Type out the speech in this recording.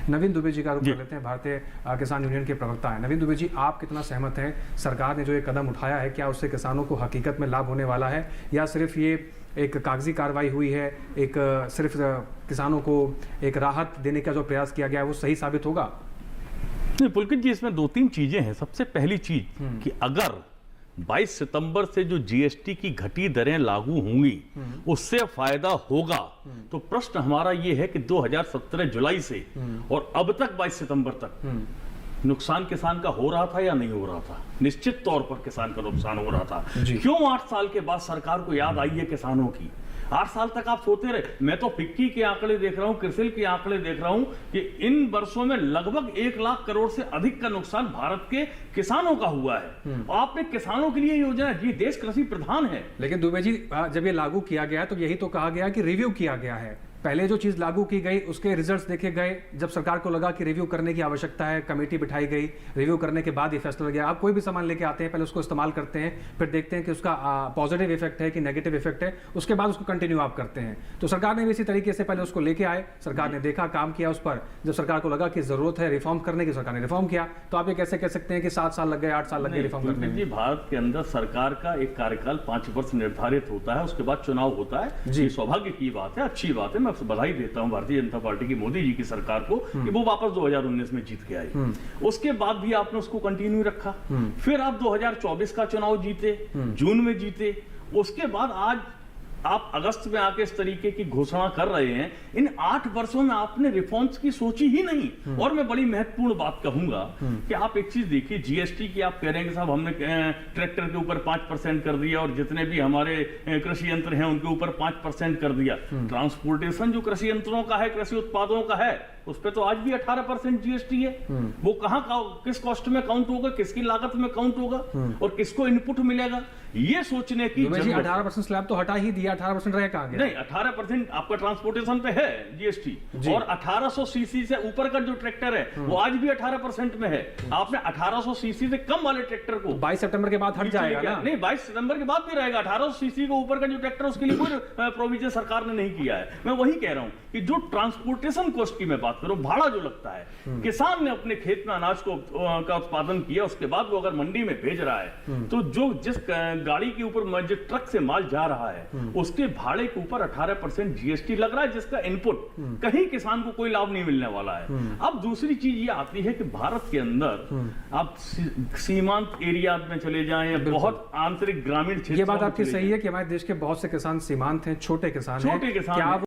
नवीन दुबे जी का रुख कर लेते हैं, भारतीय किसान यूनियन के प्रवक्ता है। नवीन दुबे जी, आप कितना सहमत हैं सरकार ने जो ये कदम उठाया है, क्या उससे किसानों को हकीकत में लाभ होने वाला है या सिर्फ ये एक कागजी कार्रवाई हुई है, एक सिर्फ किसानों को एक राहत देने का जो प्रयास किया गया है वो सही साबित होगा? नहीं पुलकित जी, इसमें 2-3 चीजें हैं। सबसे पहली चीज कि अगर 22 सितंबर से जो जीएसटी की घटी दरें लागू होंगी उससे फायदा होगा, तो प्रश्न हमारा यह है कि 2017 जुलाई से और अब तक 22 सितंबर तक नुकसान किसान का हो रहा था या नहीं हो रहा था? निश्चित तौर पर किसान का नुकसान हो रहा था। क्यों 8 साल के बाद सरकार को याद आई है किसानों की? 8 साल तक आप सोते रहे। मैं तो फिक्की के आंकड़े देख रहा हूं, क्रिसिल के आंकड़े देख रहा हूं कि इन वर्षों में लगभग 1 लाख करोड़ से अधिक का नुकसान भारत के किसानों का हुआ है। आपने किसानों के लिए योजना, ये देश कृषि प्रधान है। लेकिन दुबे जी, जब ये लागू किया गया तो यही तो कहा गया कि रिव्यू किया गया है। पहले जो चीज लागू की गई उसके रिजल्ट्स देखे गए, जब सरकार को लगा कि रिव्यू करने की आवश्यकता है, कमेटी बिठाई गई, रिव्यू करने के बाद ये फैसला गया। आप कोई भी सामान लेके आते हैं, पहले उसको इस्तेमाल करते हैं, फिर देखते हैं कि उसका पॉजिटिव इफेक्ट है कि नेगेटिव इफेक्ट है, उसके बाद उसको कंटिन्यू आप करते हैं। तो सरकार ने भी इसी तरीके से पहले उसको लेके आए, सरकार ने देखा, काम किया उस पर। जब सरकार को लगा कि जरूरत है रिफॉर्म करने की, सरकार ने रिफॉर्म किया। तो आप ये कैसे कह सकते हैं कि 7 साल लग गए, 8 साल लग गए रिफॉर्म करने में? भारत के अंदर सरकार का एक कार्यकाल 5 वर्ष निर्धारित होता है, उसके बाद चुनाव होता है। ये सौभाग्य की बात है, अच्छी बात है। मैं बधाई देता हूं भारतीय जनता पार्टी की, मोदी जी की सरकार को कि वो वापस 2019 में जीत के आई। उसके बाद भी आपने उसको कंटिन्यू रखा। फिर आप 2024 का चुनाव जीते, जून में जीते। उसके बाद आज आप अगस्त में आके इस तरीके की घोषणा कर रहे हैं। इन 8 वर्षों में आपने रिफॉर्म्स की सोची ही नहीं। और मैं बड़ी महत्वपूर्ण बात कहूंगा कि आप एक चीज देखिए, जीएसटी की आप कह रहे हैं कि साहब हमने ट्रैक्टर के ऊपर 5% कर दिया और जितने भी हमारे कृषि यंत्र हैं उनके ऊपर 5% कर दिया। ट्रांसपोर्टेशन जो कृषि यंत्रों का है, कृषि उत्पादों का है, उस पर तो आज भी 18% जीएसटी है। वो कहां किस कॉस्ट में काउंट होगा, किसकी लागत में काउंट होगा और किसको इनपुट मिलेगा, ये सोचने की 18% स्लैब तो हटा ही दिया, 18% रह कहां गया? नहीं, 18% आपका ट्रांसपोर्टेशन पे है जीएसटी। और 1800 सीसी से ऊपर का जो ट्रैक्टर है वो आज भी 18% में है। आपने 1800 सीसी से कम वाले ट्रैक्टर को 22 सितंबर के बाद हट जाएगा ना? नहीं, 22 सितंबर के बाद भी रहेगा। 1800 सीसी के ऊपर का जो ट्रैक्टर, उसके लिए कोई प्रोविजन सरकार ने नहीं किया है। मैं वही कह रहा हूं कि जो ट्रांसपोर्टेशन कॉस्ट की मैं बात करूं, भाड़ा जो लगता है, किसान ने अपने खेत में अनाज का उत्पादन किया, उसके बाद वो अगर मंडी में भेज रहा है तो जो जिस गाड़ी के ऊपर जो ट्रक से माल जा रहा है उसके भाड़े के ऊपर 18% जीएसटी लग रहा है, जिसका इनपुट कहीं किसान को कोई लाभ नहीं मिलने वाला है। अब दूसरी चीज ये आती है कि भारत के अंदर आप सीमांत एरिया में चले जाएं, बहुत आंतरिक ग्रामीण क्षेत्र, ये बात आपकी सही है कि हमारे देश के बहुत से किसान सीमांत हैं, छोटे किसान हैं। क्या